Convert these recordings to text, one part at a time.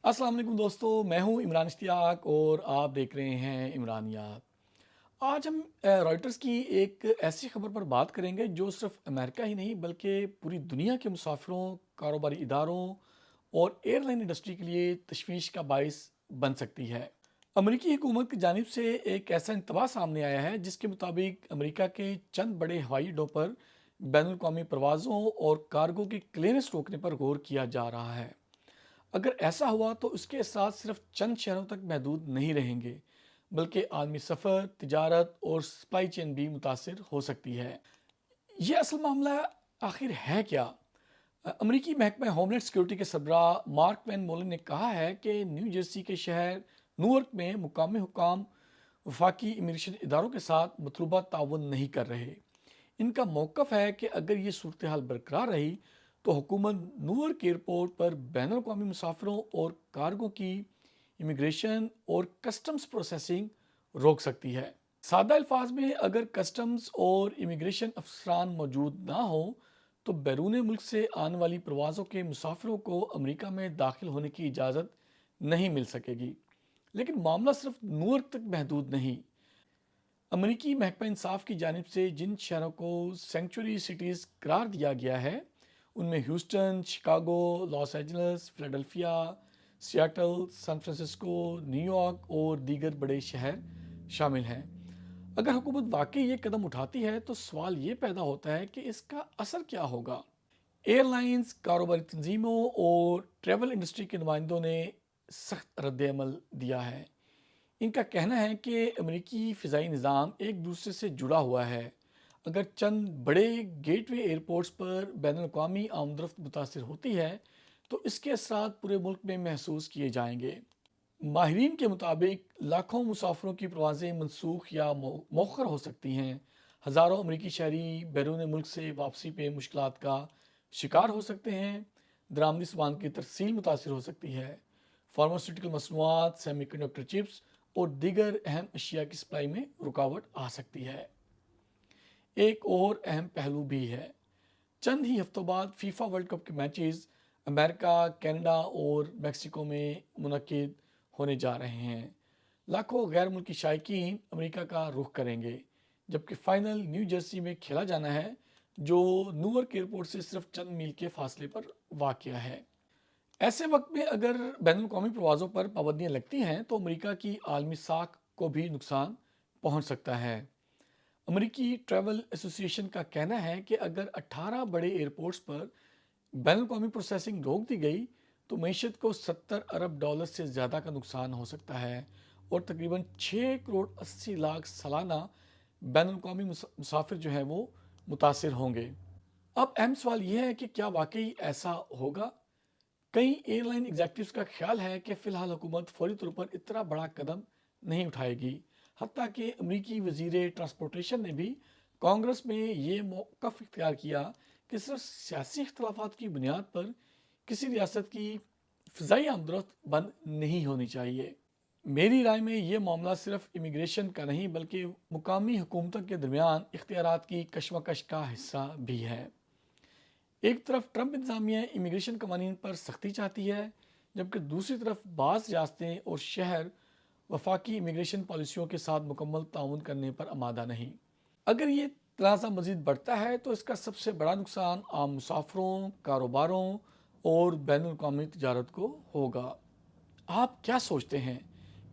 अस्सलाम वालेकुम दोस्तों, मैं हूं इमरान इश्तियाक और आप देख रहे हैं इमरानियात। आज हम रॉयटर्स की एक ऐसी खबर पर बात करेंगे जो सिर्फ अमेरिका ही नहीं बल्कि पूरी दुनिया के मुसाफिरों, कारोबारी इदारों और एयरलाइन इंडस्ट्री के लिए तशवीश का बायस बन सकती है। अमेरिकी हुकूमत की जानिब से एक ऐसा इंतबाह सामने आया है जिसके मुताबिक अमेरिका के चंद बड़े हवाई अड्डों पर बैनुल अक़वामी परवाज़ों और कार्गो की क्लियरेंस रोकने पर गौर किया जा रहा है। अगर ऐसा हुआ तो इसके असरात सिर्फ चंद शहरों तक महदूद नहीं रहेंगे, बल्कि आलमी सफ़र, तिजारत और सप्लाई चेन भी मुतासर हो सकती है। ये असल मामला आखिर है क्या? अमरीकी महकमा होमलैंड सिक्योरिटी के सरबराह मार्क वैन मोलन ने कहा है कि न्यू जर्सी के शहर न्यूयॉर्क में मुकामी हुकाम वफाकी इमिग्रेशन इदारों के साथ मतलूबा ताउन नहीं कर रहे। इनका मौक़िफ़ है कि अगर ये सूरत हाल बरकरार रही तो हुकूमत न्यूयॉर्क एयरपोर्ट पर बैन अवी मुसाफिरों और कार्गो की इमिग्रेशन और कस्टम्स प्रोसेसिंग रोक सकती है। सादा अल्फाज में, अगर कस्टम्स और इमिग्रेशन अफसरान मौजूद ना हो तो बैरून मुल्क से आने वाली प्रवासों के मुसाफिरों को अमेरिका में दाखिल होने की इजाज़त नहीं मिल सकेगी। लेकिन मामला सिर्फ न्यूयॉर्क तक महदूद नहीं। अमरीकी महकमा इंसाफ की जानिब से जिन शहरों को सेंचुरी सिटीज़ करार दिया गया है उनमें Houston, Chicago, Los Angeles, Philadelphia, Seattle, San Francisco, New York और दीगर बड़े शहर शामिल हैं। अगर हुकूमत वाकई ये कदम उठाती है तो सवाल ये पैदा होता है कि इसका असर क्या होगा। एयरलाइंस, कारोबारी तंजीमों और ट्रैवल इंडस्ट्री के नुमाइंदों ने सख्त रद्द-ए-अमल दिया है। इनका कहना है कि अमेरिकी फ़िज़ाई निज़ाम एक दूसरे से जुड़ा हुआ है। अगर चंद बड़े गेटवे एयरपोर्ट्स पर बैनुल-अक़वामी आमदरफ्त मुतासर होती है तो इसके असरात पूरे मुल्क में महसूस किए जाएंगे। माहिरीन के मुताबिक लाखों मुसाफिरों की परवाज़ें मनसूख या मौखर हो सकती हैं। हज़ारों अमरीकी शहरी बैरून मुल्क से वापसी पे मुश्किलात का शिकार हो सकते हैं। दरामदी सामान की तरसील मुतासर हो सकती है। फार्मास्यूटिकल मसनूआत, सेमीकंडक्टर चिप्स और दीगर अहम अशिया की सप्लाई में रुकावट आ सकती है। एक और अहम पहलू भी है। चंद ही हफ्तों बाद फीफा वर्ल्ड कप के मैचेस अमेरिका, कनाडा और मेक्सिको में मुनक्किद होने जा रहे हैं। लाखों गैर मुल्की शायकीन अमेरिका का रुख करेंगे, जबकि फ़ाइनल न्यू जर्सी में खेला जाना है, जो न्यूयॉर्क एयरपोर्ट से सिर्फ चंद मील के फासले पर वाक़या है। ऐसे वक्त में अगर बैनुल-अक़वामी प्रवासों पर पाबंदियाँ लगती हैं तो अमेरिका की आलमी साख को भी नुकसान पहुँच सकता है। अमेरिकी ट्रैवल एसोसिएशन का कहना है कि अगर 18 बड़े एयरपोर्ट्स पर बैनुल-अक़वामी प्रोसेसिंग रोक दी गई तो मईशत को $70 अरब से ज़्यादा का नुकसान हो सकता है और तकरीबन 6 करोड़ 80 लाख सालाना बैनुल-अक़वामी मुसाफिर जो हैं वो मुतासर होंगे। अब अहम सवाल यह है कि क्या वाकई ऐसा होगा? कई एयरलाइन एग्जेक्टिव्स का ख्याल है कि फ़िलहाल हुकूमत फौरी तौर पर इतना बड़ा कदम नहीं उठाएगी। हत्ता कि अमरीकी वज़ीर ट्रांसपोर्टेशन ने भी कांग्रेस में ये मौक़िफ़ इख्तियार किया कि सिर्फ सियासी इख्तलाफात की बुनियाद पर किसी रियासत की फ़िज़ाई आमदरफ्त बंद नहीं होनी चाहिए। मेरी राय में ये मामला सिर्फ इमिग्रेशन का नहीं बल्कि मुकामी हुकूमतों के दरमियान इख्तियारात की कशमकश का हिस्सा भी है। एक तरफ ट्रंप इंतज़ामिया इमिग्रेशन कवानीन पर सख्ती चाहती है, जबकि दूसरी तरफ बाज़ रियासतें और शहर वफाकी इमिग्रेशन पॉलिसियों के साथ मुकम्मल ताउन करने पर आमादा नहीं। अगर ये तनाज़ा मज़ीद बढ़ता है तो इसका सबसे बड़ा नुकसान आम मुसाफिरों, कारोबारों और बैनुल-अक़वामी तिजारत को होगा। आप क्या सोचते हैं?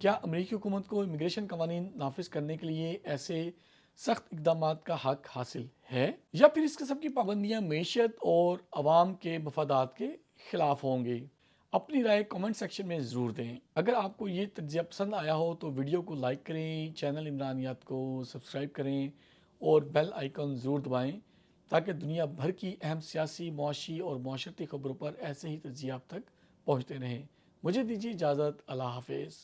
क्या अमरीकी हुकूमत को इमिग्रेशन कवानीन नाफिज करने के लिए ऐसे सख्त इक़दामात का हक हासिल है, या फिर इस किस्म की पाबंदियाँ मईशत और आवाम के मफादात के खिलाफ होंगी? अपनी राय कमेंट सेक्शन में ज़रूर दें। अगर आपको ये तज्ज़िया पसंद आया हो तो वीडियो को लाइक करें, चैनल इमरानियात को सब्सक्राइब करें और बेल आइकन ज़रूर दबाएं ताकि दुनिया भर की अहम सियासी, मुआशी और माशरती खबरों पर ऐसे ही तज्ज़िया आप तक पहुँचते रहें। मुझे दीजिए इजाज़त। अल्लाह हाफ़िज़।